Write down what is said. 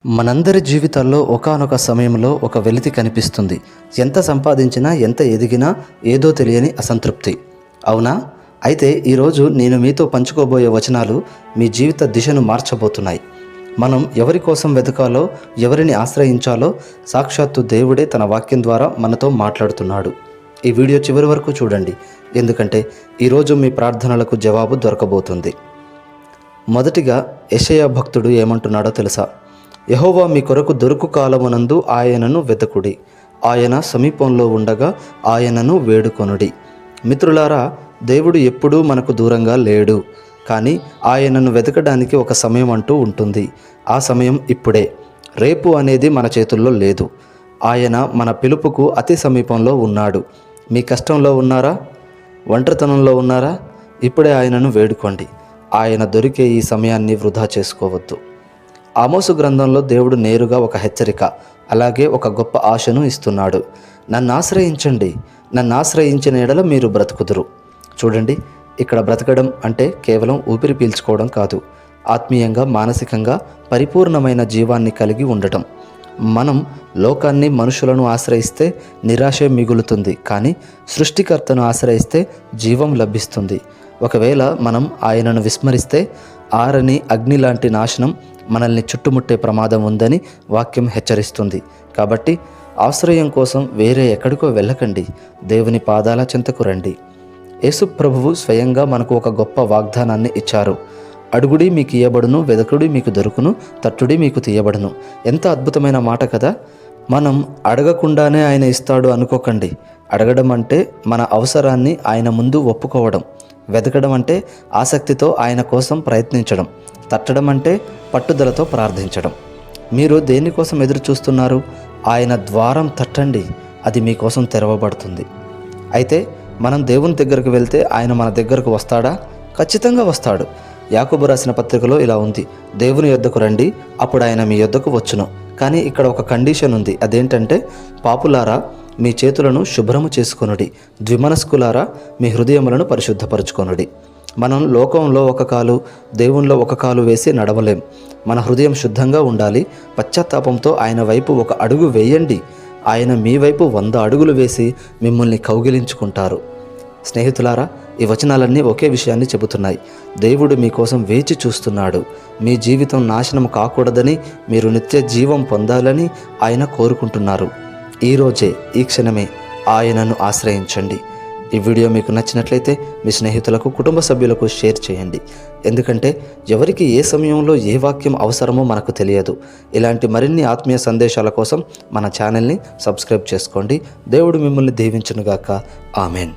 మనందరి జీవితాల్లో ఒకానొక సమయంలో ఒక వెలితి కనిపిస్తుంది. ఎంత సంపాదించినా, ఎంత ఎదిగినా ఏదో తెలియని అసంతృప్తి. అవునా? అయితే ఈరోజు నేను మీతో పంచుకోబోయే వచనాలు మీ జీవిత దిశను మార్చబోతున్నాయి. మనం ఎవరి కోసం వెతకాలో, ఎవరిని ఆశ్రయించాలో సాక్షాత్తు దేవుడే తన వాక్యం ద్వారా మనతో మాట్లాడుతున్నాడు. ఈ వీడియో చివరి వరకు చూడండి, ఎందుకంటే ఈరోజు మీ ప్రార్థనలకు జవాబు దొరకబోతుంది. మొదటిగా యెషయా భక్తుడు ఏమంటున్నాడో తెలుసా? యెహోవా మీ కొరకు దొరుకు కాలమునందు ఆయనను వెతకుడి, ఆయన సమీపంలో ఉండగా ఆయనను వేడుకొనుడి. మిత్రులారా, దేవుడు ఎప్పుడూ మనకు దూరంగా లేడు, కానీ ఆయనను వెతకడానికి ఒక సమయం అంటూ ఉంటుంది. ఆ సమయం ఇప్పుడే. రేపు అనేది మన చేతుల్లో లేదు. ఆయన మన పిలుపుకు అతి సమీపంలో ఉన్నాడు. మీ కష్టంలో ఉన్నారా? ఒంటరితనంలో ఉన్నారా? ఇప్పుడే ఆయనను వేడుకోండి. ఆయన దొరికే ఈ సమయాన్ని వృధా చేసుకోవద్దు. ఆమోసు గ్రంథంలో దేవుడు నేరుగా ఒక హెచ్చరిక, అలాగే ఒక గొప్ప ఆశను ఇస్తున్నాడు. నన్ను ఆశ్రయించండి, నన్ను ఆశ్రయించిన ఎడల మీరు బ్రతుకుదురు. చూడండి, ఇక్కడ బ్రతకడం అంటే కేవలం ఊపిరి పీల్చుకోవడం కాదు, ఆత్మీయంగా, మానసికంగా పరిపూర్ణమైన జీవాన్ని కలిగి ఉండటం. మనం లోకాన్ని, మనుషులను ఆశ్రయిస్తే నిరాశే మిగులుతుంది, కానీ సృష్టికర్తను ఆశ్రయిస్తే జీవం లభిస్తుంది. ఒకవేళ మనం ఆయనను విస్మరిస్తే ఆరని అగ్ని లాంటి నాశనం మనల్ని చుట్టుముట్టే ప్రమాదం ఉందని వాక్యం హెచ్చరిస్తుంది. కాబట్టి ఆశ్రయం కోసం వేరే ఎక్కడికో వెళ్ళకండి, దేవుని పాదాల చెంతకు రండి. యేసు ప్రభువు స్వయంగా మనకు ఒక గొప్ప వాగ్దానాన్ని ఇచ్చారు. అడుగుడి మీకు ఇయ్యబడును, వెదకుడి మీకు దొరుకును, తట్టుడి మీకు తీయబడును. ఎంత అద్భుతమైన మాట కదా! మనం అడగకుండానే ఆయన ఇస్తాడు అనుకోకండి. అడగడం అంటే మన అవసరాన్ని ఆయన ముందు ఒప్పుకోవడం. వెతకడం అంటే ఆసక్తితో ఆయన కోసం ప్రయత్నించడం. తట్టడం అంటే పట్టుదలతో ప్రార్థించడం. మీరు దేనికోసం ఎదురు చూస్తున్నారు? ఆయన ద్వారం తట్టండి, అది మీకోసం తెరవబడుతుంది. అయితే మనం దేవుని దగ్గరకు వెళ్తే ఆయన మన దగ్గరకు వస్తాడా? ఖచ్చితంగా వస్తాడు. యాకోబు రాసిన పత్రికలో ఇలా ఉంది, దేవుని యొద్దకు రండి, అప్పుడు ఆయన మీ యొద్దకు వచ్చును. కానీ ఇక్కడ ఒక కండిషన్ ఉంది. అదేంటంటే, పాపులారా మీ చేతులను శుభ్రము చేసుకొనుడి, ద్విమనస్కులారా మీ హృదయములను పరిశుద్ధపరచుకొనుడి. మనం లోకంలో ఒక కాలు, దేవునిలో ఒక కాలు వేసి నడవలేం. మన హృదయం శుద్ధంగా ఉండాలి. పశ్చాత్తాపంతో ఆయన వైపు ఒక అడుగు వేయండి. ఆయన మీ వైపు 100 అడుగులు వేసి మిమ్మల్ని కౌగిలించుకుంటారు. స్నేహితులారా, ఈ వచనాలన్నీ ఒకే విషయాన్ని చెబుతున్నాయి. దేవుడు మీకోసం వేచి చూస్తున్నాడు. మీ జీవితం నాశనం కాకూడదని, మీరు నిత్య జీవం పొందాలని ఆయన కోరుకుంటున్నారు. ఈరోజే, ఈ క్షణమే ఆయనను ఆశ్రయించండి. ఈ వీడియో మీకు నచ్చినట్లయితే మీ స్నేహితులకు, కుటుంబ సభ్యులకు షేర్ చేయండి. ఎందుకంటే ఎవరికి ఏ సమయంలో ఏ వాక్యం అవసరమో మనకు తెలియదు. ఇలాంటి మరిన్ని ఆత్మీయ సందేశాల కోసం మన ఛానల్ని సబ్స్క్రైబ్ చేసుకోండి. దేవుడు మిమ్మల్ని దీవించునుగాక. ఆమెన్.